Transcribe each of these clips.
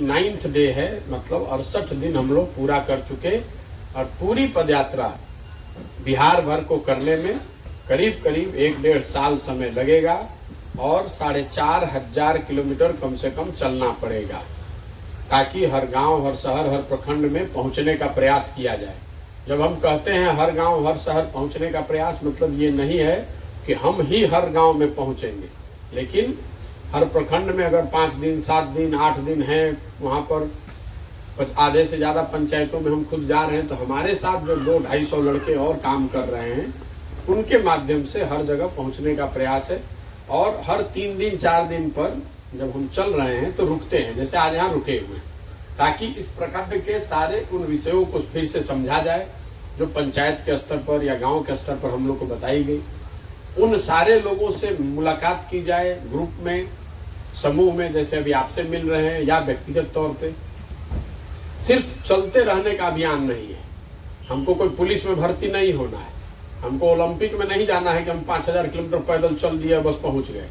69th day है, मतलब 68 दिन हम लोग पूरा कर चुके और पूरी पदयात्रा बिहार भर को करने में करीब करीब 1-1.5 साल समय लगेगा और 4,500 किलोमीटर कम से कम चलना पड़ेगा ताकि हर गांव, हर शहर, हर प्रखंड में पहुंचने का प्रयास किया जाए। जब हम कहते हैं हर गांव, हर शहर पहुंचने का प्रयास, मतलब ये नहीं है कि हम ही हर गांव में पहुंचेंगे, लेकिन हर प्रखंड में अगर 5 दिन, 7 दिन, 8 दिन हैं, वहां पर आधे से ज्यादा पंचायतों में हम खुद जा रहे हैं, तो हमारे साथ जो 200-250 लड़के और काम कर रहे हैं, उनके माध्यम से हर जगह पहुंचने का प्रयास है। और हर 3 दिन, 4 दिन पर जब हम चल रहे हैं तो रुकते हैं, जैसे आज यहाँ रुके हुए, ताकि इस प्रखंड के सारे उन विषयों को फिर से समझा जाए जो पंचायत के स्तर पर या गांव के स्तर पर हम लोग को बताई गई। उन सारे लोगों से मुलाकात की जाए, ग्रुप में, समूह में, जैसे अभी आपसे मिल रहे हैं, या व्यक्तिगत तौर पे। सिर्फ चलते रहने का अभियान नहीं है, हमको कोई पुलिस में भर्ती नहीं होना है, हमको ओलंपिक में नहीं जाना है कि हम 5,000 किलोमीटर पैदल चल दिया बस पहुंच गए।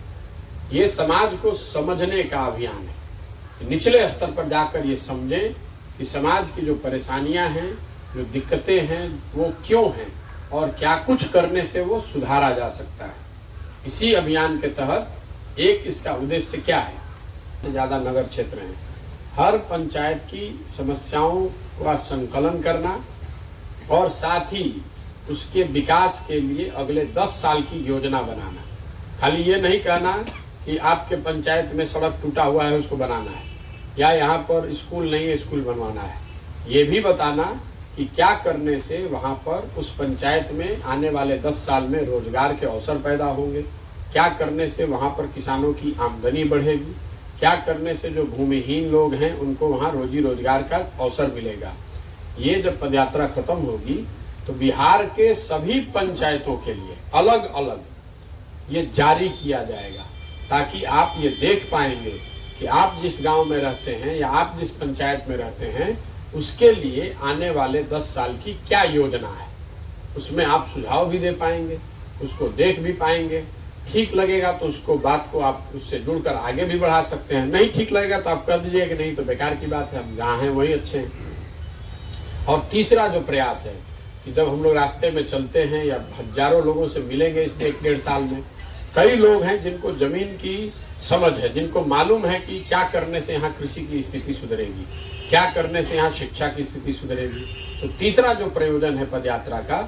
ये समाज को समझने का अभियान है, निचले स्तर पर जाकर ये समझें कि समाज की जो परेशानियां हैं, जो दिक्कतें हैं, वो क्यों हैं और क्या कुछ करने से वो सुधारा जा सकता है। इसी अभियान के तहत एक इसका उद्देश्य क्या है, ज्यादा नगर क्षेत्र हैं, हर पंचायत की समस्याओं का संकलन करना और साथ ही उसके विकास के लिए अगले 10 साल की योजना बनाना। खाली ये नहीं कहना कि आपके पंचायत में सड़क टूटा हुआ है उसको बनाना है, या यहाँ पर स्कूल नहीं है स्कूल बनवाना है। ये भी बताना कि क्या करने से वहाँ पर उस पंचायत में आने वाले 10 साल में रोजगार के अवसर पैदा होंगे, क्या करने से वहाँ पर किसानों की आमदनी बढ़ेगी, क्या करने से जो भूमिहीन लोग हैं उनको वहाँ रोजी रोजगार का अवसर मिलेगा। ये जब पदयात्रा खत्म होगी तो बिहार के सभी पंचायतों के लिए अलग अलग ये जारी किया जाएगा, ताकि आप ये देख पाएंगे कि आप जिस गांव में रहते हैं या आप जिस पंचायत में रहते हैं उसके लिए आने वाले 10 साल की क्या योजना है। उसमें आप सुझाव भी दे पाएंगे, उसको देख भी पाएंगे। ठीक लगेगा तो उसको बात को आप उससे जुड़कर आगे भी बढ़ा सकते हैं, नहीं ठीक लगेगा तो आप कह दीजिए कि नहीं तो बेकार की बात है, हम जहाँ हैं वही अच्छे हैं। और तीसरा जो प्रयास है कि जब हम लोग रास्ते में चलते हैं या हजारों लोगों से मिलेंगे इस 1-1.5 साल में, कई लोग हैं जिनको जमीन की समझ है, जिनको मालूम है कि क्या करने से यहाँ कृषि की स्थिति सुधरेगी, क्या करने से यहाँ शिक्षा की स्थिति सुधरेगी। तो तीसरा जो प्रयोजन है पदयात्रा का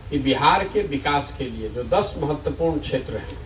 कि बिहार के विकास के लिए जो 10 महत्वपूर्ण क्षेत्र हैं,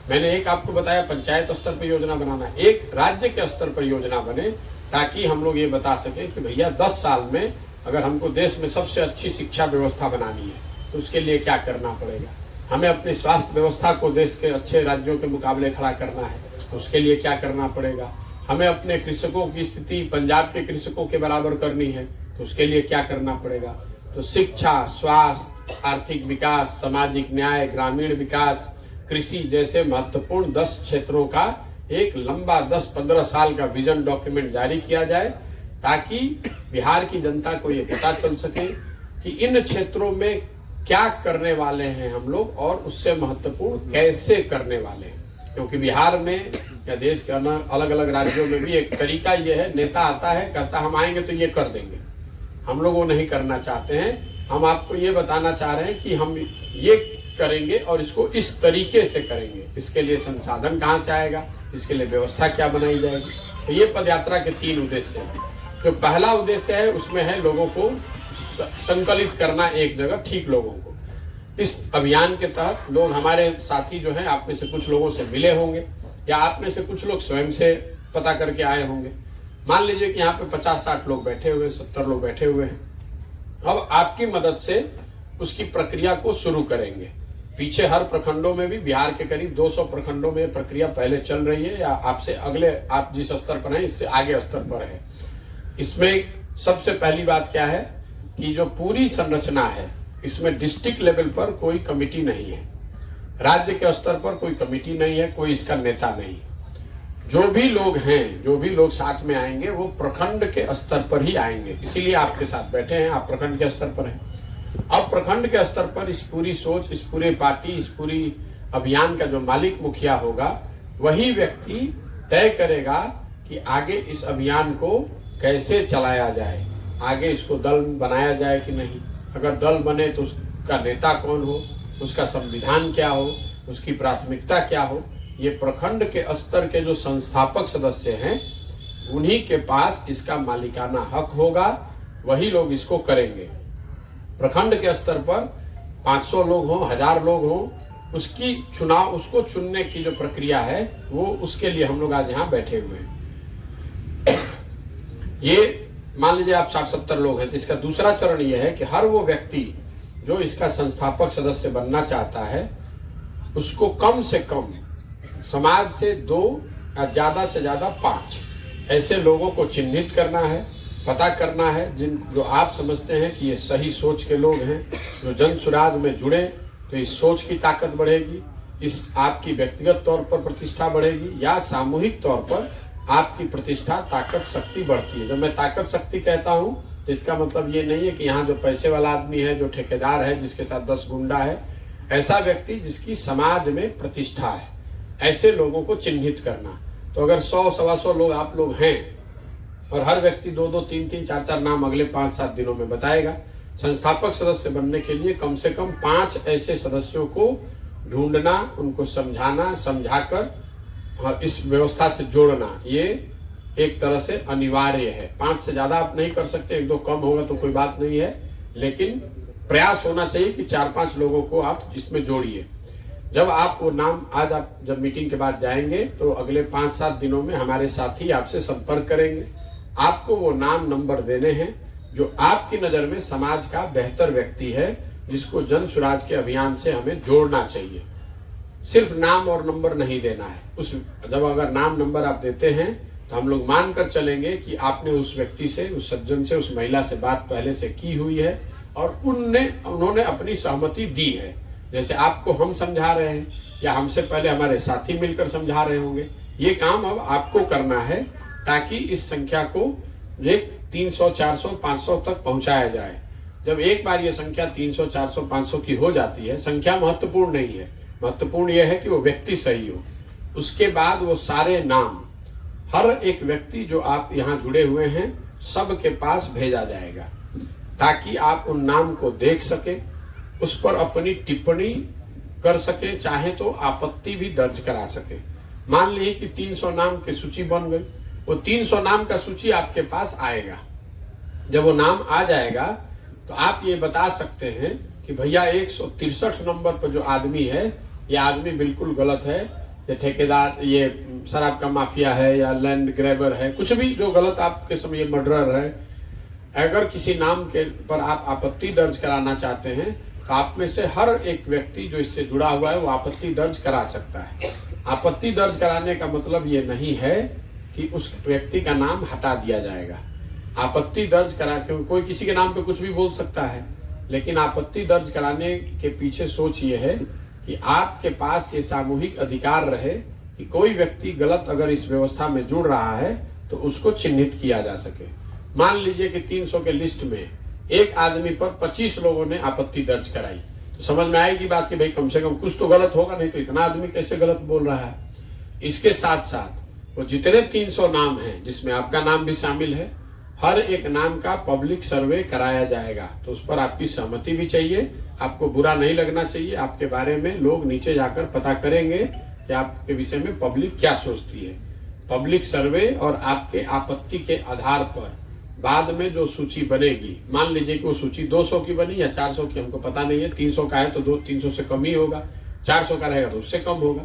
मैंने एक आपको बताया पंचायत स्तर पर योजना बनाना, एक राज्य के स्तर पर योजना बने, ताकि हम लोग ये बता सके कि भैया 10 साल में अगर हमको देश में सबसे अच्छी शिक्षा व्यवस्था बनानी है तो उसके लिए क्या करना पड़ेगा, हमें अपनी स्वास्थ्य व्यवस्था को देश के अच्छे राज्यों के मुकाबले खड़ा करना है तो उसके लिए क्या करना पड़ेगा, हमें अपने कृषकों की स्थिति पंजाब के कृषकों के बराबर करनी है तो उसके लिए क्या करना पड़ेगा। तो शिक्षा, स्वास्थ्य, आर्थिक विकास, सामाजिक न्याय, ग्रामीण विकास, कृषि जैसे महत्वपूर्ण 10 क्षेत्रों का एक लंबा 10-15 साल का विजन डॉक्यूमेंट जारी किया जाए, ताकि बिहार की जनता को ये पता चल सके कि इन क्षेत्रों में क्या करने वाले हैं हम लोग और उससे महत्वपूर्ण कैसे करने वाले हैं। क्योंकि बिहार में या देश के अलग अलग राज्यों में भी एक तरीका ये है, नेता आता है कहता हम आएंगे तो ये कर देंगे, हम लोग वो नहीं करना चाहते हैं। हम आपको ये बताना चाह रहे हैं कि हम ये करेंगे और इसको इस तरीके से करेंगे, इसके लिए संसाधन कहाँ से आएगा, इसके लिए व्यवस्था क्या बनाई जाएगी। तो ये पदयात्रा के 3 उद्देश्य हैं। जो पहला उद्देश्य है उसमें है लोगों को संकलित करना एक जगह, ठीक लोगों को। इस अभियान के तहत लोग, हमारे साथी जो हैं, आप में से कुछ लोगों से मिले होंगे या आप में से कुछ लोग स्वयं से पता करके आए होंगे। मान लीजिए कि यहाँ पे 50-60 लोग बैठे हुए, 70 लोग बैठे हुए हैं। अब आपकी मदद से उसकी प्रक्रिया को शुरू करेंगे। पीछे हर प्रखंडों में भी, बिहार के करीब 200 प्रखंडों में प्रक्रिया पहले चल रही है या आपसे अगले, आप जिस स्तर पर हैं इससे आगे स्तर पर है। इसमें सबसे पहली बात क्या है कि जो पूरी संरचना है इसमें डिस्ट्रिक्ट लेवल पर कोई कमेटी नहीं है, राज्य के स्तर पर कोई कमेटी नहीं है, कोई इसका नेता नहीं। जो भी लोग हैं, जो भी लोग साथ में आएंगे वो प्रखंड के स्तर पर ही आएंगे, इसीलिए आपके साथ बैठे हैं, आप प्रखंड के स्तर पर हैं। अब प्रखंड के स्तर पर इस पूरी सोच, इस पूरे पार्टी, इस पूरी अभियान का जो मालिक मुखिया होगा वही व्यक्ति तय करेगा कि आगे इस अभियान को कैसे चलाया जाए, आगे इसको दल बनाया जाए कि नहीं, अगर दल बने तो उसका नेता कौन हो, उसका संविधान क्या हो, उसकी प्राथमिकता क्या हो, ये प्रखंड के स्तर के जो संस्थापक सदस्य हैं उन्हीं के पास इसका मालिकाना हक होगा, वही लोग इसको करेंगे। प्रखंड के स्तर पर 500 लोग हों, 1000 लोग हों, उसकी चुनाव, उसको चुनने की जो प्रक्रिया है वो, उसके लिए हम लोग आज यहाँ बैठे हुए हैं। ये मान लीजिए आप 60-70 लोग हैं, तो इसका दूसरा चरण ये है कि हर वो व्यक्ति जो इसका संस्थापक सदस्य बनना चाहता है उसको कम से कम समाज से 2 या ज्यादा से ज्यादा 5 ऐसे लोगों को चिन्हित करना है, पता करना है जो आप समझते हैं कि ये सही सोच के लोग हैं, जो जन सुराज में जुड़े तो इस सोच की ताकत बढ़ेगी, इस आपकी व्यक्तिगत तौर पर प्रतिष्ठा बढ़ेगी या सामूहिक तौर पर आपकी प्रतिष्ठा, ताकत, शक्ति बढ़ती है। जब मैं ताकत शक्ति कहता हूं तो इसका मतलब ये नहीं है कि यहाँ जो पैसे वाला आदमी है, जो ठेकेदार है, जिसके साथ 10 गुंडा है, ऐसा व्यक्ति जिसकी समाज में प्रतिष्ठा है, ऐसे लोगों को चिन्हित करना। तो अगर 100-125 लोग आप लोग हैं और हर व्यक्ति 2-2, 3-3, 4-4 नाम अगले 5-7 दिनों में बताएगा, संस्थापक सदस्य बनने के लिए कम से कम 5 ऐसे सदस्यों को ढूंढना, उनको समझाना, समझाकर इस व्यवस्था से जोड़ना, ये एक तरह से अनिवार्य है। 5 से ज्यादा आप नहीं कर सकते, 1-2 कम होगा तो कोई बात नहीं है, लेकिन प्रयास होना चाहिए कि 4-5 लोगों को आप इसमें जोड़िए। जब आप वो नाम, आज आप जब मीटिंग के बाद जाएंगे तो अगले 5-7 दिनों में हमारे साथी आपसे संपर्क करेंगे, आपको वो नाम नंबर देने हैं जो आपकी नजर में समाज का बेहतर व्यक्ति है, जिसको जन सुराज के अभियान से हमें जोड़ना चाहिए। सिर्फ नाम और नंबर नहीं देना है। जब अगर नाम नंबर आप देते हैं तो हम लोग मानकर चलेंगे कि आपने उस व्यक्ति से, उस सज्जन से, उस महिला से बात पहले से की हुई है और उन्होंने अपनी सहमति दी है। जैसे आपको हम समझा रहे हैं या हमसे पहले हमारे साथी मिलकर समझा रहे होंगे, ये काम अब आपको करना है ताकि इस संख्या को 300, 400, 500 तक पहुंचाया जाए। जब एक बार ये संख्या 300, 400, 500 की हो जाती है, संख्या महत्वपूर्ण नहीं है, महत्वपूर्ण यह है कि वो व्यक्ति सही हो। उसके बाद वो सारे नाम, हर एक व्यक्ति जो आप यहाँ जुड़े हुए हैं, सबके पास भेजा जाएगा ताकि आप उन नाम को देख सके, उस पर अपनी टिप्पणी कर सके, चाहे तो आपत्ति भी दर्ज करा सके। मान लीजिए कि 300 नाम की सूची बन गई, वो 300 नाम का सूची आपके पास आएगा। जब वो नाम आ जाएगा तो आप ये बता सकते हैं कि भैया 163 नंबर पर जो आदमी है, ये आदमी बिल्कुल गलत है, ये ठेकेदार, ये शराब का माफिया है या लैंड ग्रैबर है, कुछ भी जो गलत आपके समय, ये मर्डरर है। अगर किसी नाम के पर आप आपत्ति दर्ज कराना चाहते हैं तो आप में से हर एक व्यक्ति जो इससे जुड़ा हुआ है वो आपत्ति दर्ज करा सकता है। आपत्ति दर्ज कराने का मतलब ये नहीं है कि उस व्यक्ति का नाम हटा दिया जाएगा। आपत्ति दर्ज करा, क्योंकि कोई किसी के नाम पे कुछ भी बोल सकता है, लेकिन आपत्ति दर्ज कराने के पीछे सोच ये है कि आपके पास ये सामूहिक अधिकार रहे कि कोई व्यक्ति गलत अगर इस व्यवस्था में जुड़ रहा है तो उसको चिन्हित किया जा सके। मान लीजिए कि 300 के लिस्ट में एक आदमी पर 25 लोगों ने आपत्ति दर्ज कराई, तो समझ में आएगी बात कि भाई कम से कम कुछ तो गलत होगा, नहीं तो इतना आदमी कैसे गलत बोल रहा है। इसके साथ साथ वो जितने 300 नाम हैं, जिसमें आपका नाम भी शामिल है, हर एक नाम का पब्लिक सर्वे कराया जाएगा। तो उस पर आपकी सहमति भी चाहिए, आपको बुरा नहीं लगना चाहिए, आपके बारे में लोग नीचे जाकर पता करेंगे कि आपके विषय में पब्लिक क्या सोचती है। पब्लिक सर्वे और आपके आपत्ति के आधार पर बाद में जो सूची बनेगी, मान लीजिए कि वो सूची 200 की बनी या 400 की, हमको पता नहीं है, 300 का है तो 300 से कम ही होगा, 400 का रहेगा तो उससे कम होगा।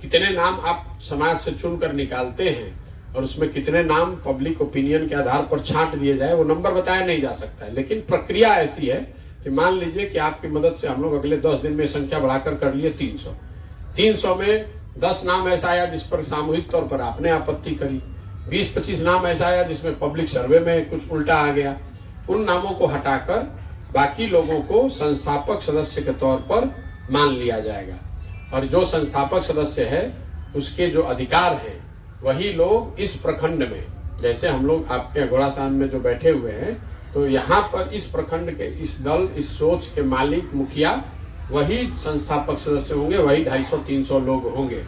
कितने नाम आप समाज से चुनकर निकालते हैं और उसमें कितने नाम पब्लिक ओपिनियन के आधार पर छांट दिए जाए, वो नंबर बताया नहीं जा सकता है। लेकिन प्रक्रिया ऐसी है कि मान लीजिए कि आपकी मदद से हम लोग अगले 10 दिन में संख्या बढ़ाकर कर लिए 300। 300 में 10 नाम ऐसा आया जिस पर सामूहिक तौर पर आपने आपत्ति करी, 20-25 नाम ऐसा आया जिसमें पब्लिक सर्वे में कुछ उल्टा आ गया। उन नामों को हटाकर बाकी लोगों को संस्थापक सदस्य के तौर पर मान लिया जाएगा, और जो संस्थापक सदस्य है उसके जो अधिकार हैं वही लोग इस प्रखंड में, जैसे हम लोग आपके घोड़ासान में जो बैठे हुए हैं, तो यहाँ पर इस प्रखंड के, इस दल, इस सोच के मालिक, मुखिया वही संस्थापक सदस्य होंगे, वही 250-300 लोग होंगे।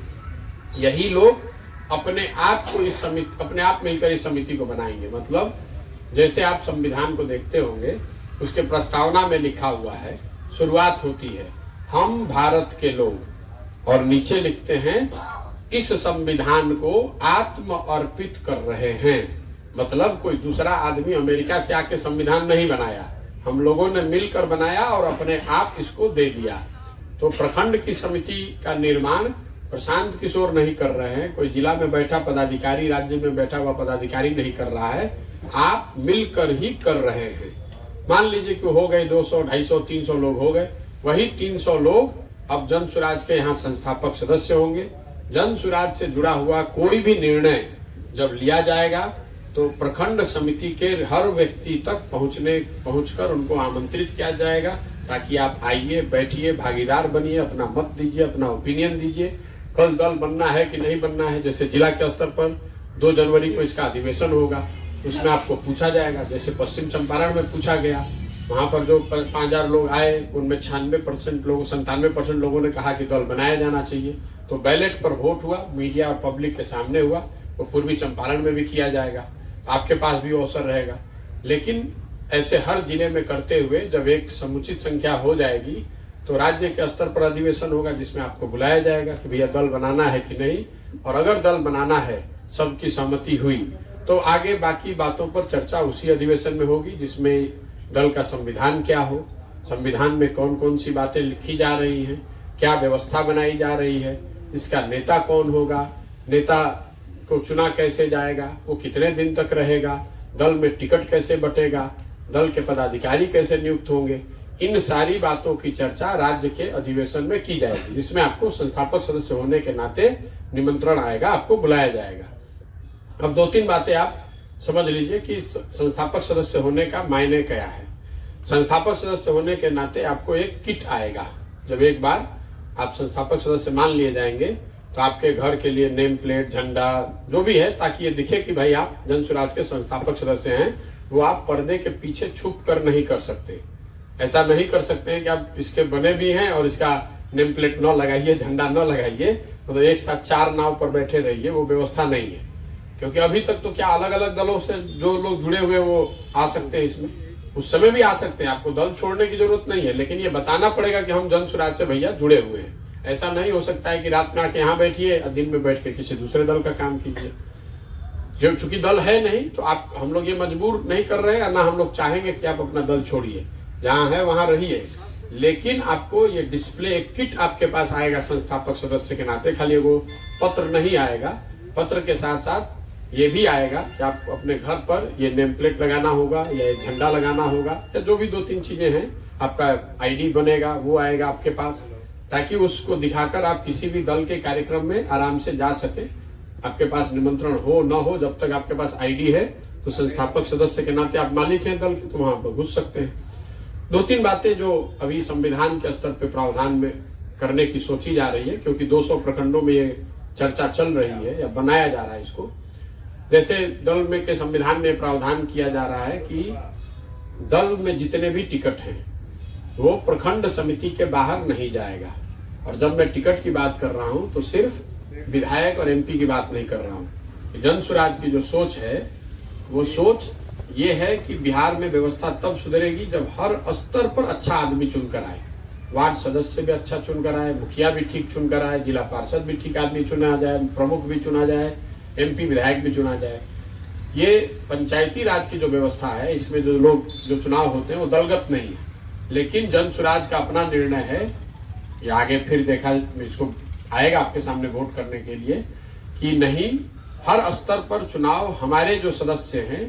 यही लोग अपने आप को इस समिति, अपने आप मिलकर इस समिति को बनाएंगे। मतलब जैसे आप संविधान को देखते होंगे, उसके प्रस्तावना में लिखा हुआ है, शुरुआत होती है हम भारत के लोग, और नीचे लिखते हैं इस संविधान को आत्म अर्पित कर रहे हैं। मतलब कोई दूसरा आदमी अमेरिका से आके संविधान नहीं बनाया, हम लोगों ने मिलकर बनाया और अपने आप इसको दे दिया। तो प्रखंड की समिति का निर्माण प्रशांत किशोर नहीं कर रहे हैं, कोई जिला में बैठा पदाधिकारी, राज्य में बैठा हुआ पदाधिकारी नहीं कर रहा है, आप मिलकर ही कर रहे हैं। मान लीजिए कि हो गए 200, 250, 300 लोग हो गए, वही 300 लोग अब जन सुराज के यहाँ संस्थापक सदस्य होंगे। जन सुराज से जुड़ा हुआ कोई भी निर्णय जब लिया जाएगा तो प्रखंड समिति के हर व्यक्ति तक पहुंचकर उनको आमंत्रित किया जाएगा, ताकि आप आइए, बैठिए, भागीदार बनिए, अपना मत दीजिए, अपना ओपिनियन दीजिए। कल दल बनना है कि नहीं बनना है, जैसे जिला के स्तर पर 2 जनवरी को इसका अधिवेशन होगा, उसमें आपको पूछा जाएगा। जैसे पश्चिम चंपारण में पूछा गया, वहां पर जो 5000 लोग आए, उनमें 97% लोगों ने कहा कि दल बनाया जाना चाहिए। तो बैलेट पर वोट हुआ, मीडिया और पब्लिक के सामने हुआ, वो पूर्वी चंपारण में भी किया जाएगा, आपके पास भी अवसर रहेगा। लेकिन ऐसे हर जिले में करते हुए जब एक समुचित संख्या हो जाएगी तो राज्य के स्तर पर अधिवेशन होगा, जिसमें आपको बुलाया जाएगा कि भैया दल बनाना है कि नहीं, और अगर दल बनाना है, सबकी सहमति हुई, तो आगे बाकी बातों पर चर्चा उसी अधिवेशन में होगी, जिसमें दल का संविधान क्या हो, संविधान में कौन कौन सी बातें लिखी जा रही हैं, क्या व्यवस्था बनाई जा रही है, इसका नेता कौन होगा, नेता को चुना कैसे जाएगा, वो कितने दिन तक रहेगा, दल में टिकट कैसे बटेगा, दल के पदाधिकारी कैसे नियुक्त होंगे, इन सारी बातों की चर्चा राज्य के अधिवेशन में की जाएगी, जिसमें आपको संस्थापक सदस्य होने के नाते निमंत्रण आएगा, आपको बुलाया जाएगा। अब 2-3 बातें आप समझ लीजिए कि संस्थापक सदस्य होने का मायने क्या है। संस्थापक सदस्य होने के नाते आपको एक किट आएगा। जब एक बार आप संस्थापक सदस्य मान लिए जाएंगे तो आपके घर के लिए नेम प्लेट, झंडा, जो भी है, ताकि ये दिखे कि भाई आप जन सुराज के संस्थापक सदस्य हैं, वो आप पर्दे के पीछे छुप कर नहीं कर सकते। ऐसा नहीं कर सकते हैं कि आप इसके बने भी हैं और इसका नेम प्लेट न लगाइए, झंडा न लगाइए, तो एक साथ 4 नाव पर बैठे रहिए, वो व्यवस्था नहीं है। क्योंकि अभी तक तो क्या अलग अलग दलों से जो लोग जुड़े हुए वो आ सकते हैं, इसमें उस समय भी आ सकते हैं, आपको दल छोड़ने की जरूरत नहीं है, लेकिन ये बताना पड़ेगा कि हम जन सुराज से भैया जुड़े हुए हैं। ऐसा नहीं हो सकता है कि रात में आके यहाँ बैठिए और दिन में बैठ के किसी दूसरे दल का काम कीजिए। जो चूंकि दल है नहीं, तो आप, हम लोग ये मजबूर नहीं कर रहे हैं, ना हम लोग चाहेंगे कि आप अपना दल छोड़िए, जहाँ है वहां रहिए, लेकिन आपको ये डिस्प्ले किट आपके पास आएगा संस्थापक सदस्य के नाते। खाली वो पत्र नहीं आएगा, पत्र के साथ साथ ये भी आएगा कि आपको अपने घर पर ये नेम प्लेट लगाना होगा या एक झंडा लगाना होगा, या जो भी 2-3 चीजें हैं, आपका आईडी बनेगा, वो आएगा आपके पास, ताकि उसको दिखाकर आप किसी भी दल के कार्यक्रम में आराम से जा सके। आपके पास निमंत्रण हो न हो, जब तक आपके पास आईडी है तो संस्थापक सदस्य के नाते आप मालिक हैं दल के, तो वहां पर घुस सकते हैं। 2-3 बातें जो अभी संविधान के स्तर पर प्रावधान में करने की सोची जा रही है, क्योंकि 200 प्रखंडों में ये चर्चा चल रही है या बनाया जा रहा है इसको। जैसे दल में के संविधान में प्रावधान किया जा रहा है कि दल में जितने भी टिकट हैं वो प्रखंड समिति के बाहर नहीं जाएगा। और जब मैं टिकट की बात कर रहा हूं तो सिर्फ विधायक और एमपी की बात नहीं कर रहा हूं। जन सुराज की जो सोच है, वो सोच ये है कि बिहार में व्यवस्था तब सुधरेगी जब हर स्तर पर अच्छा आदमी चुनकर आए, वार्ड सदस्य भी अच्छा चुनकर आए, मुखिया भी ठीक चुनकर आए, जिला पार्षद भी ठीक आदमी चुना जाए, प्रमुख भी चुना जाए, एमपी विधायक भी चुना जाए। ये पंचायती राज की जो व्यवस्था है, इसमें जो लोग जो चुनाव होते हैं वो दलगत नहीं है, लेकिन जन सुराज का अपना निर्णय है, ये आगे फिर देखा इसको आएगा आपके सामने वोट करने के लिए, कि नहीं, हर स्तर पर चुनाव हमारे जो सदस्य हैं,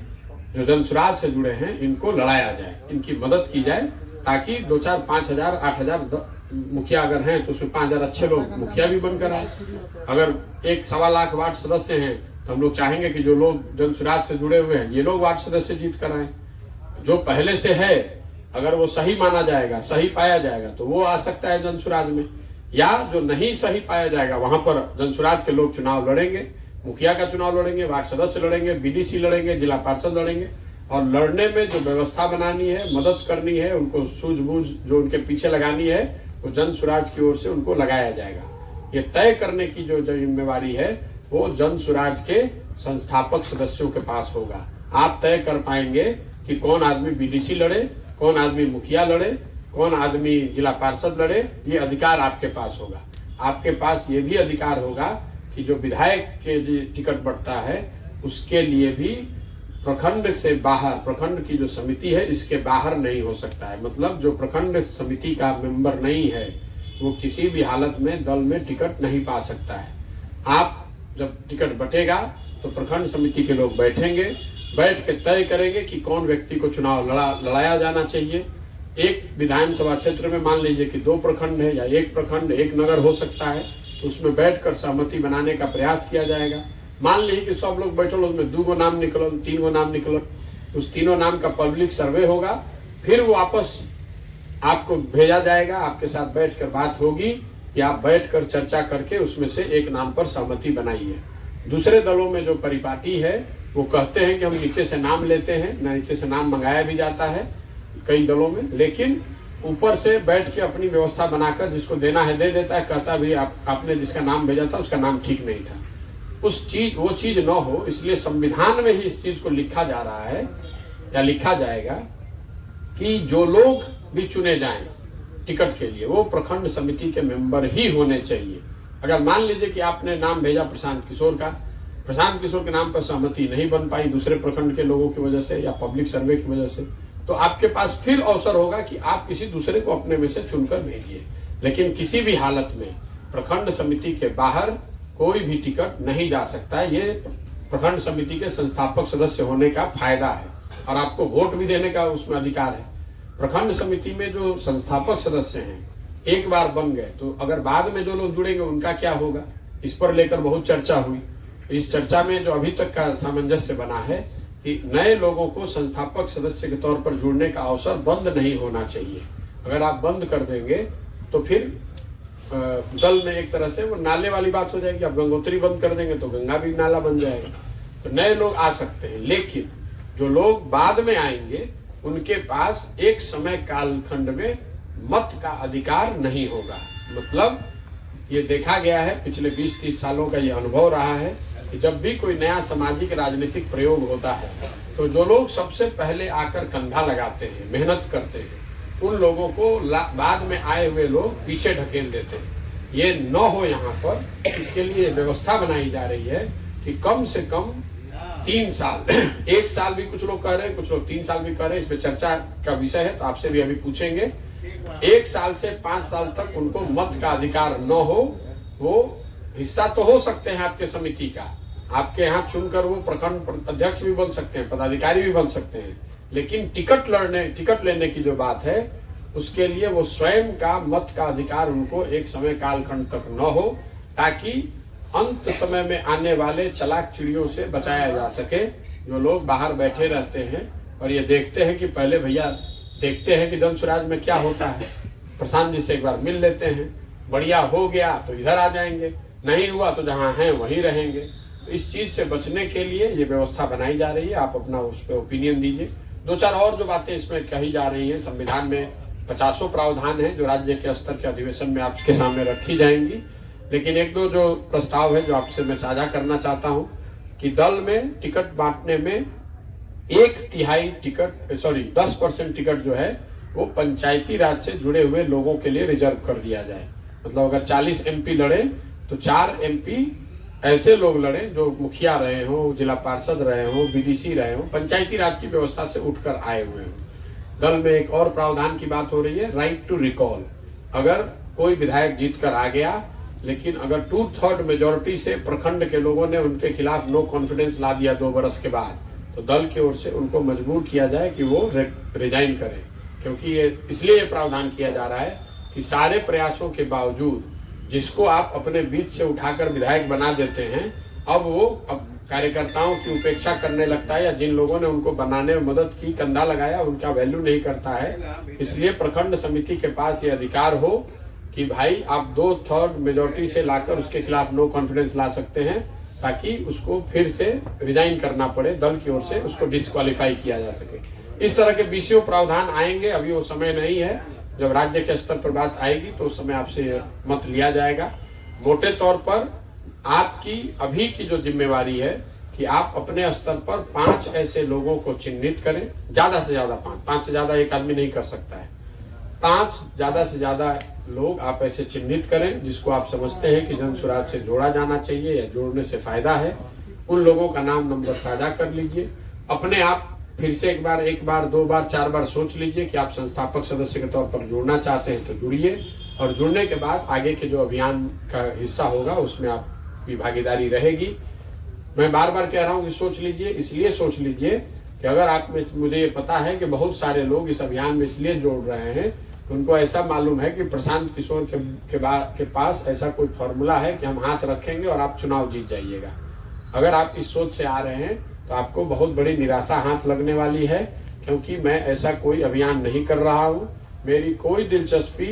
जो जन सुराज से जुड़े हैं, इनको लड़ाया जाए, इनकी मदद की जाए, ताकि 2-4, 5,000, 8,000 मुखिया अगर हैं तो उसमें 5,000 अच्छे लोग मुखिया भी बनकर आए। अगर 1-1.25 लाख वार्ड सदस्य हैं तो हम लोग चाहेंगे कि जो लोग जन सुराज से जुड़े हुए हैं, ये लोग वार्ड सदस्य जीत कर आए। जो पहले से है, अगर वो सही माना जाएगा, सही पाया जाएगा, तो वो आ सकता है जन सुराज में, या जो नहीं सही पाया जाएगा वहां पर जन सुराज के लोग चुनाव लड़ेंगे, मुखिया का चुनाव लड़ेंगे, वार्ड सदस्य लड़ेंगे, बीडीसी लड़ेंगे, जिला पार्षद लड़ेंगे, और लड़ने में जो व्यवस्था बनानी है, मदद करनी है, उनको सूझबूझ जो उनके पीछे लगानी है, वो जन सुराज की ओर से उनको लगाया जाएगा। ये तय करने की जो जिम्मेवारी है वो जन सुराज के संस्थापक सदस्यों के पास होगा। आप तय कर पाएंगे कि कौन आदमी बीडीसी लड़े, कौन आदमी मुखिया लड़े, कौन आदमी जिला पार्षद लड़े। ये अधिकार आपके पास होगा। आपके पास ये भी अधिकार होगा कि जो विधायक के लिए टिकट बढ़ता है उसके लिए भी प्रखंड से बाहर, प्रखंड की जो समिति है इसके बाहर नहीं हो सकता है। मतलब जो प्रखंड समिति का मेंबर नहीं है वो किसी भी हालत में दल में टिकट नहीं पा सकता है। आप जब टिकट बटेगा तो प्रखंड समिति के लोग बैठेंगे, बैठ के तय करेंगे कि कौन व्यक्ति को चुनाव लड़ाया जाना चाहिए। एक विधानसभा क्षेत्र में मान लीजिए कि 2 प्रखंड है या 1 प्रखंड, 1 नगर हो सकता है, उसमें बैठकर सहमति बनाने का प्रयास किया जाएगा। मान लीजिए कि सब लोग बैठो, उसमें 2 गो नाम निकलो, 3 गो नाम निकलो, उस तीनों नाम का पब्लिक सर्वे होगा, फिर वो वापस आपको भेजा जाएगा। आपके साथ बैठकर बात होगी कि आप बैठकर चर्चा करके उसमें से एक नाम पर सहमति बनाइए। दूसरे दलों में जो परिपाटी है वो कहते हैं कि हम नीचे से नाम लेते हैं, नीचे से नाम मंगाया भी जाता है कई दलों में, लेकिन ऊपर से बैठ के अपनी व्यवस्था बनाकर जिसको देना है दे देता है, कहता भी आपने जिसका नाम भेजा था उसका नाम ठीक नहीं था। वो चीज न हो, इसलिए संविधान में ही इस चीज को लिखा जा रहा है या लिखा जाएगा कि जो लोग भी चुने जाएं टिकट के लिए वो प्रखंड समिति के मेंबर ही होने चाहिए। अगर मान लीजिए कि आपने नाम भेजा प्रशांत किशोर का, प्रशांत किशोर के नाम पर सहमति नहीं बन पाई दूसरे प्रखंड के लोगों की वजह से या पब्लिक सर्वे की वजह से, तो आपके पास फिर अवसर होगा कि आप किसी दूसरे को अपने में से चुनकर भेजिए। लेकिन किसी भी हालत में प्रखंड समिति के बाहर कोई भी टिकट नहीं जा सकता है। ये प्रखंड समिति के संस्थापक सदस्य होने का फायदा है और आपको वोट भी देने का उसमें अधिकार है। प्रखंड समिति में जो संस्थापक सदस्य हैं एक बार बन गए तो अगर बाद में जो लोग जुड़ेंगे उनका क्या होगा, इस पर लेकर बहुत चर्चा हुई। इस चर्चा में जो अभी तक का सामंजस्य बना है कि नए लोगों को संस्थापक सदस्य के तौर पर जुड़ने का अवसर बंद नहीं होना चाहिए। अगर आप बंद कर देंगे तो फिर दल में एक तरह से वो नाले वाली बात हो जाएगी। आप गंगोत्री बंद कर देंगे तो गंगा भी नाला बन जाएगा। तो नए लोग आ सकते हैं, लेकिन जो लोग बाद में आएंगे उनके पास एक समय कालखंड में मत का अधिकार नहीं होगा। मतलब ये देखा गया है, पिछले 20-30 सालों का ये अनुभव रहा है कि जब भी कोई नया सामाजिक राजनीतिक प्रयोग होता है तो जो लोग सबसे पहले आकर कंधा लगाते हैं, मेहनत करते हैं, उन लोगों को बाद में आए हुए लोग पीछे ढकेल देते हैं। ये न हो यहाँ पर, इसके लिए व्यवस्था बनाई जा रही है कि कम से कम 3 साल 1 साल भी कुछ लोग कह रहे हैं, कुछ लोग 3 साल भी कह रहे हैं, इस पे चर्चा का विषय है तो आपसे भी अभी पूछेंगे। 1 साल से 5 साल तक उनको मत का अधिकार न हो। वो हिस्सा तो हो सकते हैं आपके समिति का, आपके यहाँ चुनकर वो प्रखंड अध्यक्ष भी बन सकते हैं, पदाधिकारी भी बन सकते हैं, लेकिन टिकट लेने की जो बात है उसके लिए वो स्वयं का मत का अधिकार उनको एक समय कालखंड तक न हो, ताकि अंत समय में आने वाले चालाक चिड़ियों से बचाया जा सके। जो लोग बाहर बैठे रहते हैं और ये देखते हैं कि पहले भैया देखते हैं कि दंशराज में क्या होता है, प्रशांत जी से एक बार मिल लेते हैं, बढ़िया हो गया तो इधर आ जाएंगे, नहीं हुआ तो जहां हैं वहीं रहेंगे। तो इस चीज से बचने के लिए ये व्यवस्था बनाई जा रही है। आप अपना उस पर ओपिनियन दीजिए। 2-4 और जो बातें इसमें कही जा रही है, संविधान में 50 प्रावधान है जो राज्य के स्तर के अधिवेशन में आपके सामने रखी जाएंगी, लेकिन 1-2 जो प्रस्ताव है जो आपसे मैं साझा करना चाहता हूं कि दल में टिकट बांटने में 10% टिकट जो है वो पंचायती राज से जुड़े हुए लोगों के लिए रिजर्व कर दिया जाए। मतलब अगर 40 MP लड़े तो 4 MP ऐसे लोग लड़े जो मुखिया रहे हो, जिला पार्षद रहे हो, बीडीसी रहे हो, पंचायती राज की व्यवस्था से उठकर आए हुए हो। दल में एक और प्रावधान की बात हो रही है, राइट टू रिकॉल। अगर कोई विधायक जीतकर आ गया लेकिन अगर 2/3 मेजोरिटी से प्रखंड के लोगों ने उनके खिलाफ नो कॉन्फिडेंस ला दिया 2 बरस के बाद, तो दल की ओर से उनको मजबूर किया जाए कि वो रिजाइन करें। क्योंकि ये इसलिए ये प्रावधान किया जा रहा है कि सारे प्रयासों के बावजूद जिसको आप अपने बीच से उठाकर विधायक बना देते हैं, अब वो कार्यकर्ताओं की उपेक्षा करने लगता है, या जिन लोगों ने उनको बनाने में मदद की, कंधा लगाया, उनका वैल्यू नहीं करता है। इसलिए प्रखंड समिति के पास ये अधिकार हो कि भाई आप 2/3 मेजोरिटी से लाकर उसके खिलाफ नो कॉन्फिडेंस ला सकते हैं, ताकि उसको फिर से रिजाइन करना पड़े, दल की ओर से उसको डिस्क्वालीफाई किया जा सके। इस तरह के बीसीओ प्रावधान आएंगे, अभी वो समय नहीं है। जब राज्य के स्तर पर बात आएगी तो उस समय आपसे मत लिया जाएगा। मोटे तौर पर आपकी अभी की जो जिम्मेवारी है कि आप अपने स्तर पर 5 ऐसे लोगों को चिन्हित करें, ज्यादा से ज्यादा 5 से ज्यादा एक आदमी नहीं कर सकता है। 5 ज्यादा से ज्यादा लोग आप ऐसे चिन्हित करें जिसको आप समझते हैं कि जन सुराज से जोड़ा जाना चाहिए या जोड़ने से फायदा है। उन लोगों का नाम नंबर साझा कर लीजिए। अपने आप फिर से एक बार 2 बार 4 बार सोच लीजिए कि आप संस्थापक सदस्य के तौर पर जुड़ना चाहते हैं तो जुड़िए, और जुड़ने के बाद आगे के जो अभियान का हिस्सा होगा उसमें आपकी भागीदारी रहेगी। मैं बार बार कह रहा हूं कि सोच लीजिए, इसलिए सोच लीजिए कि अगर आप में, मुझे ये पता है कि बहुत सारे लोग इस अभियान में इसलिए जोड़ रहे हैं कि उनको ऐसा मालूम है कि प्रशांत किशोर के पास ऐसा कोई फॉर्मूला है कि हम हाथ रखेंगे और आप चुनाव जीत जाइएगा। अगर आप इस सोच से आ रहे हैं तो आपको बहुत बड़ी निराशा हाथ लगने वाली है, क्योंकि मैं ऐसा कोई अभियान नहीं कर रहा हूं। मेरी कोई दिलचस्पी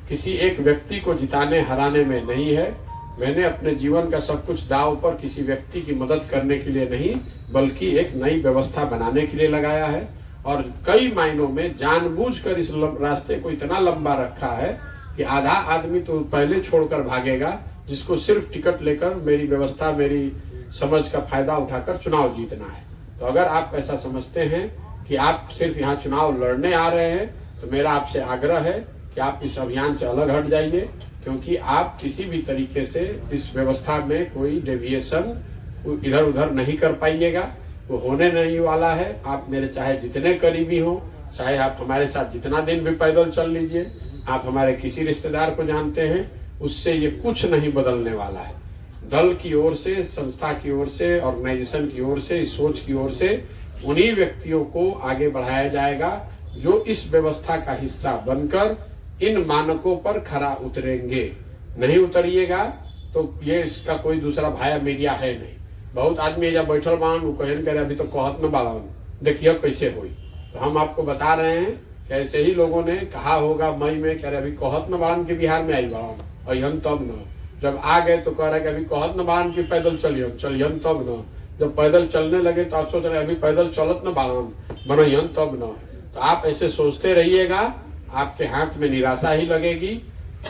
किसी एक व्यक्ति को जिताने हराने में नहीं है। मैंने अपने जीवन का सब कुछ दांव पर किसी व्यक्ति की मदद करने के लिए नहीं, बल्कि एक नई व्यवस्था बनाने के लिए लगाया है, और कई मायनों में जानबूझकर इस रास्ते को इतना लंबा रखा है कि आधा आदमी तो पहले छोड़कर भागेगा जिसको सिर्फ टिकट लेकर मेरी व्यवस्था, मेरी समझ का फायदा उठाकर चुनाव जीतना है। तो अगर आप ऐसा समझते हैं कि आप सिर्फ यहाँ चुनाव लड़ने आ रहे हैं तो मेरा आपसे आग्रह है कि आप इस अभियान से अलग हट जाइए, क्योंकि आप किसी भी तरीके से इस व्यवस्था में कोई डेविएशन इधर उधर नहीं कर पाइएगा। वो होने नहीं वाला है। आप मेरे चाहे जितने करीबी हो, चाहे आप हमारे साथ जितना दिन भी पैदल चल लीजिए, आप हमारे किसी रिश्तेदार को जानते हैं, उससे ये कुछ नहीं बदलने वाला है। दल की ओर से, संस्था की ओर से, ऑर्गेनाइजेशन की ओर से, इस सोच की ओर से उन्हीं व्यक्तियों को आगे बढ़ाया जाएगा जो इस व्यवस्था का हिस्सा बनकर इन मानकों पर खरा उतरेंगे। नहीं उतरिएगा तो ये इसका कोई दूसरा भाया मीडिया है नहीं। बहुत आदमी जब बैठल बान वो कहन करे अभी तो कहत न बाड़न, देखिए कैसे हुई। तो हम आपको बता रहे हैं कि ऐसे ही लोगों ने कहा होगा मई में, कह रहे अभी कहत न बाड़न के बिहार में आई बाड़न, अहन तब न। जब आ गए तो कह रहे कि अभी कहत न बाड़न की पैदल चलियन तब न। जब पैदल चलने लगे तो आप सोच रहे अभी पैदल चलत न बाड़न, बनयन तब न। तो आप ऐसे सोचते रहिएगा, आपके हाथ में निराशा ही लगेगी।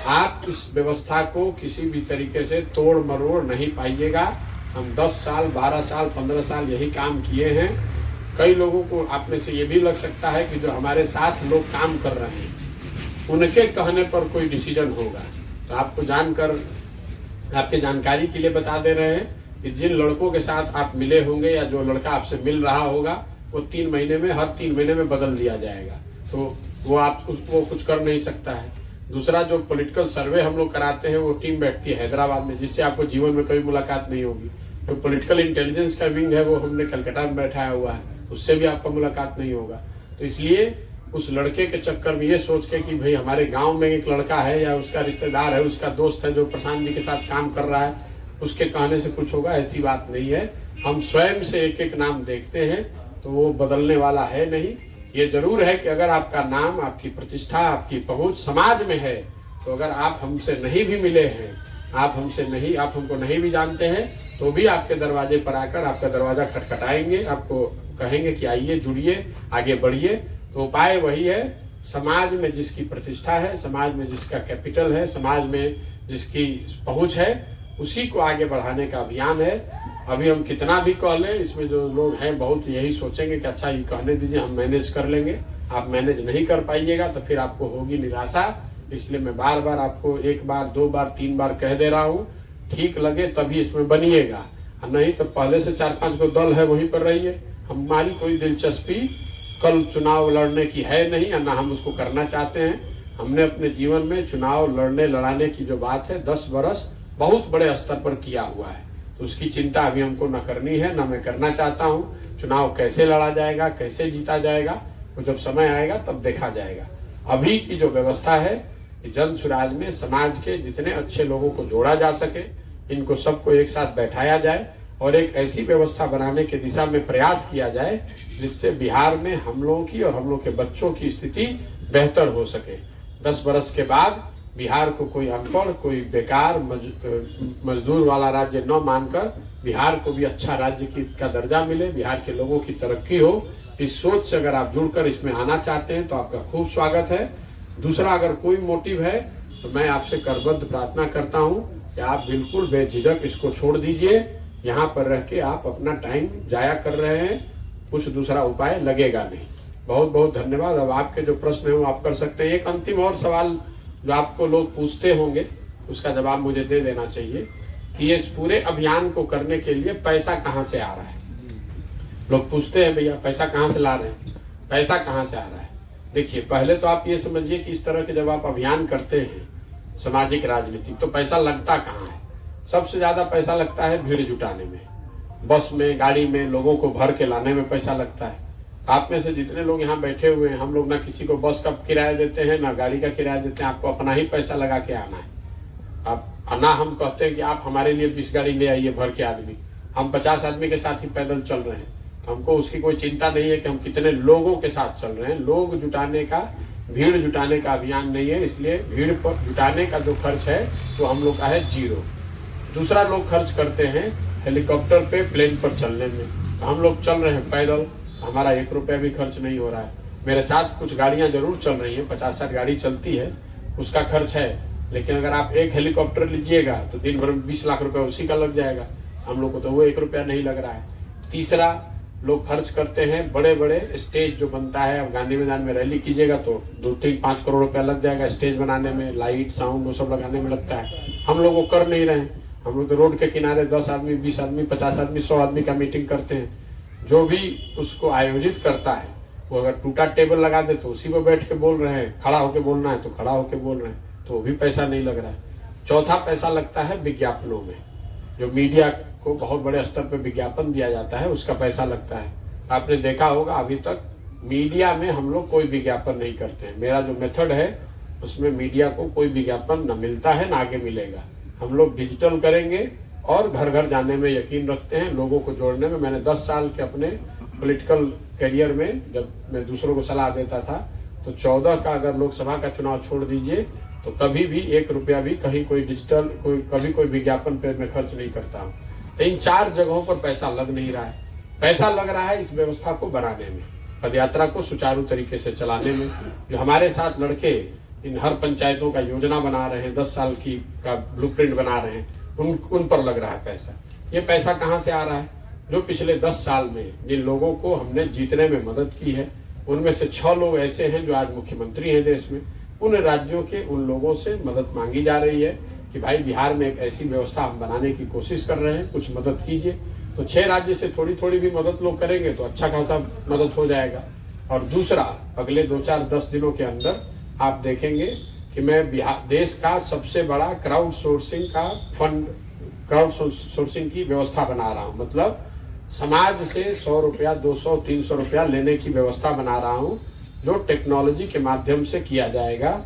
आप इस व्यवस्था को किसी भी तरीके से तोड़ मरोड़ नहीं पाइएगा। हम 10 साल, 12 साल, 15 साल यही काम किए हैं। कई लोगों को आप में से ये भी लग सकता है कि जो हमारे साथ लोग काम कर रहे हैं उनके कहने पर कोई डिसीजन होगा। तो आपको जानकर, आपके जानकारी के लिए बता दे रहे हैं कि जिन लड़कों के साथ आप मिले होंगे या जो लड़का आपसे मिल रहा होगा वो 3 महीने में, हर 3 महीने में बदल दिया जाएगा। तो वो आप वो कुछ कर नहीं सकता है। दूसरा, जो पॉलिटिकल सर्वे हम लोग कराते हैं वो टीम बैठती है हैदराबाद में, जिससे आपको जीवन में कभी मुलाकात नहीं होगी। जो पॉलिटिकल इंटेलिजेंस का विंग है वो हमने कलकत्ता में बैठाया हुआ है, उससे भी आपका मुलाकात नहीं होगा। तो इसलिए उस लड़के के चक्कर में ये सोच के कि भाई हमारे गांव में एक लड़का है या उसका रिश्तेदार है, उसका दोस्त है जो प्रशांत जी के साथ काम कर रहा है, उसके कहने से कुछ होगा, ऐसी बात नहीं है। हम स्वयं से एक एक नाम देखते हैं तो वो बदलने वाला है नहीं। ये जरूर है कि अगर आपका नाम, आपकी प्रतिष्ठा, आपकी पहुंच समाज में है, तो अगर आप हमसे नहीं भी मिले हैं, आप हमको नहीं भी जानते हैं, तो भी आपके दरवाजे पर आकर आपका दरवाजा खटखटाएंगे, आपको कहेंगे कि आइए, जुड़िए, आगे बढ़िए। तो उपाय वही है, समाज में जिसकी प्रतिष्ठा है, समाज में जिसका कैपिटल है, समाज में जिसकी पहुंच है, उसी को आगे बढ़ाने का अभियान है। अभी हम कितना भी कह लें, इसमें जो लोग हैं बहुत यही सोचेंगे कि अच्छा ये कहने दीजिए, हम मैनेज कर लेंगे। आप मैनेज नहीं कर पाइएगा तो फिर आपको होगी निराशा। इसलिए मैं बार बार आपको 1 बार, 2 बार, 3 बार कह दे रहा हूँ, ठीक लगे तभी इसमें बनिएगा, नहीं तो पहले से 4-5 को दल है वहीं पर रहिए। हमारी कोई दिलचस्पी कल चुनाव लड़ने की है नहीं, और ना हम उसको करना चाहते हैं। हमने अपने जीवन में चुनाव लड़ाने की जो बात है 10 बरस बहुत बड़े स्तर पर किया हुआ है, तो उसकी चिंता अभी हमको न करनी है, न मैं करना चाहता हूँ। चुनाव कैसे लड़ा जाएगा, कैसे जीता जाएगा, तो जब समय आएगा तब देखा जाएगा। अभी की जो व्यवस्था है कि जन सुराज में समाज के जितने अच्छे लोगों को जोड़ा जा सके, इनको सबको एक साथ बैठाया जाए और एक ऐसी व्यवस्था बनाने की दिशा में प्रयास किया जाए जिससे बिहार में हम लोगों की और हम लोग के बच्चों की स्थिति बेहतर हो सके। 10 बरस के बाद बिहार को कोई अनपढ़, कोई बेकार, मजदूर वाला राज्य न मानकर बिहार को भी अच्छा राज्य का दर्जा मिले, बिहार के लोगों की तरक्की हो। इस सोच से अगर आप जुड़कर इसमें आना चाहते हैं तो आपका खूब स्वागत है। दूसरा, अगर कोई मोटिव है तो मैं आपसे करबद्ध प्रार्थना करता हूं कि आप बिल्कुल बेझिझक इसको छोड़ दीजिए। यहाँ पर रह के आप अपना टाइम जाया कर रहे हैं, कुछ दूसरा उपाय लगेगा नहीं। बहुत बहुत धन्यवाद। अब आपके जो प्रश्न है वो आप कर सकते हैं। एक अंतिम और सवाल जो आपको लोग पूछते होंगे उसका जवाब मुझे दे देना चाहिए कि इस पूरे अभियान को करने के लिए पैसा कहाँ से आ रहा है। लोग पूछते हैं भैया पैसा कहाँ से ला रहे हैं, पैसा कहाँ से आ रहा है। देखिए, पहले तो आप ये समझिए कि इस तरह के जब आप अभियान करते हैं सामाजिक राजनीतिक, तो पैसा लगता कहाँ है। सबसे ज्यादा पैसा लगता है भीड़ जुटाने में, बस में, गाड़ी में, लोगों को भर के लाने में पैसा लगता है। आप में से जितने लोग यहाँ बैठे हुए हैं, हम लोग ना किसी को बस का किराया देते हैं ना गाड़ी का किराया देते हैं, आपको अपना ही पैसा लगा के आना है। आप ना हम कहते हैं कि आप हमारे लिए 20 गाड़ी ले आइए भर के आदमी, हम 50 आदमी के साथ ही पैदल चल रहे हैं, तो हमको उसकी कोई चिंता नहीं है कि हम कितने लोगों के साथ चल रहे हैं। लोग जुटाने का, भीड़ जुटाने का अभियान नहीं है, इसलिए भीड़ पर जुटाने का जो खर्च है वो हम लोग का है 0। दूसरा, लोग खर्च करते हैं हेलीकॉप्टर पे, प्लेन पर चलने में, तो हम लोग चल रहे हैं पैदल, हमारा 1 रुपया भी खर्च नहीं हो रहा है। मेरे साथ कुछ गाड़ियां जरूर चल रही हैं, 50-60 गाड़ी चलती है, उसका खर्च है, लेकिन अगर आप एक हेलीकॉप्टर लीजिएगा तो दिन भर में 20 लाख रुपया उसी का लग जाएगा। हम लोग को तो वो 1 रुपया नहीं लग रहा है। तीसरा, लोग खर्च करते हैं बड़े बड़े स्टेज जो बनता है। अब गांधी मैदान में रैली कीजिएगा तो 2-3-5 करोड़ रुपया लग जाएगा स्टेज बनाने में, लाइट साउंड वो सब लगाने में लगता है। हम लोग वो कर नहीं रहे हैं। हम लोग तो रोड के किनारे 10 आदमी, 20 आदमी, 50 आदमी, 100 आदमी का मीटिंग करते हैं। जो भी उसको आयोजित करता है वो अगर टूटा टेबल लगा दे तो उसी पर बैठ के बोल रहे हैं, खड़ा होके बोलना है तो खड़ा होके बोल रहे हैं, तो वो भी पैसा नहीं लग रहा है। चौथा, पैसा लगता है विज्ञापनों में, जो मीडिया को बहुत बड़े स्तर पर विज्ञापन दिया जाता है उसका पैसा लगता है। आपने देखा होगा अभी तक मीडिया में हम लोग कोई विज्ञापन नहीं करते हैं। मेरा जो मेथड है उसमें मीडिया को कोई विज्ञापन न मिलता है न आगे मिलेगा। हम लोग डिजिटल करेंगे और घर घर जाने में यकीन रखते हैं, लोगों को जोड़ने में। मैंने 10 साल के अपने पॉलिटिकल करियर में जब मैं दूसरों को सलाह देता था तो 14 का अगर लोकसभा का चुनाव छोड़ दीजिए तो कभी भी 1 रुपया भी कहीं कोई डिजिटल कभी कोई विज्ञापन पे मैं खर्च नहीं करता हूँ। तो इन 4 जगहों पर पैसा लग नहीं रहा है। पैसा लग रहा है इस व्यवस्था को बनाने में, पदयात्रा को सुचारू तरीके से चलाने में। जो हमारे साथ लड़के इन हर पंचायतों का योजना बना रहे हैं, 10 साल की का ब्लूप्रिंट बना रहे हैं, उन पर लग रहा है पैसा। ये पैसा कहाँ से आ रहा है? जो पिछले 10 साल में जिन लोगों को हमने जीतने में मदद की है, उनमें से 6 लोग ऐसे हैं जो आज मुख्यमंत्री हैं देश में। उन राज्यों के उन लोगों से मदद मांगी जा रही है कि भाई बिहार में एक ऐसी व्यवस्था हम बनाने की कोशिश कर रहे हैं, कुछ मदद कीजिए। तो 6 राज्य से थोड़ी थोड़ी भी मदद लोग करेंगे तो अच्छा खासा मदद हो जाएगा। और दूसरा, अगले 2-4-10 दिनों के अंदर आप देखेंगे कि मैं बिहार देश का सबसे बड़ा क्राउड सोर्सिंग का फंड, क्राउड सोर्सिंग की व्यवस्था बना रहा हूं। मतलब समाज से 100 रुपया, 200, 300 रुपया लेने की व्यवस्था बना रहा हूं, जो टेक्नोलॉजी के माध्यम से किया जाएगा।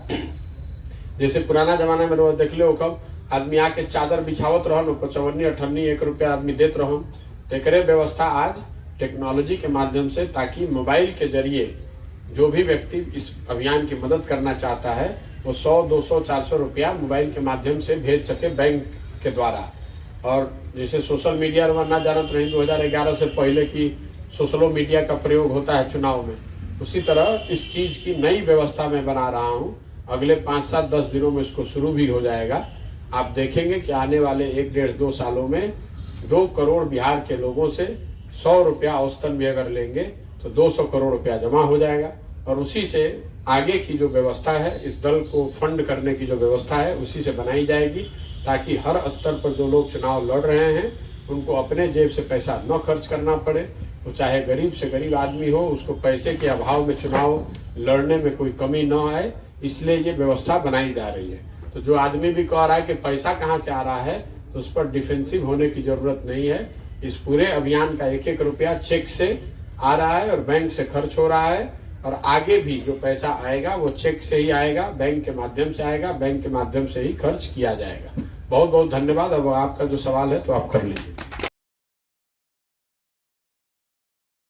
जैसे पुराना जमाना में रोज देख लो कब आदमी आके चादर बिछावत रहो, 55-58 1 रुपया आदमी देत रहो। एकरे व्यवस्था आज टेक्नोलॉजी के माध्यम से, ताकि मोबाइल के जरिए जो भी व्यक्ति इस अभियान की मदद करना चाहता है वो 100, 200, 400 रुपया मोबाइल के माध्यम से भेज सके बैंक के द्वारा। और जैसे सोशल मीडिया ना जानत रही 2011 से पहले की सोशल मीडिया का प्रयोग होता है चुनाव में, उसी तरह इस चीज की नई व्यवस्था मैं बना रहा हूँ। अगले 5-7-10 दिनों में इसको शुरू भी हो जाएगा। आप देखेंगे कि आने वाले 1-1.5-2 सालों में 2 करोड़ बिहार के लोगों से 100 रुपया औसतन भी अगर लेंगे तो 200 करोड़ रुपया जमा हो जाएगा। और उसी से आगे की जो व्यवस्था है, इस दल को फंड करने की जो व्यवस्था है उसी से बनाई जाएगी, ताकि हर स्तर पर जो लोग चुनाव लड़ रहे हैं उनको अपने जेब से पैसा न खर्च करना पड़े। तो चाहे गरीब से गरीब आदमी हो, उसको पैसे के अभाव में चुनाव लड़ने में कोई कमी न आए, इसलिए ये व्यवस्था बनाई जा रही है। तो जो आदमी भी कह रहा है कि पैसा कहाँ से आ रहा है, तो उस पर डिफेंसिव होने की जरूरत नहीं है। इस पूरे अभियान का 1-1 रुपया चेक से आ रहा है और बैंक से खर्च हो रहा है। और आगे भी जो पैसा आएगा वो चेक से ही आएगा, बैंक के माध्यम से आएगा, बैंक के माध्यम से ही खर्च किया जाएगा। बहुत बहुत धन्यवाद। अब आपका जो सवाल है तो आप कर लीजिए।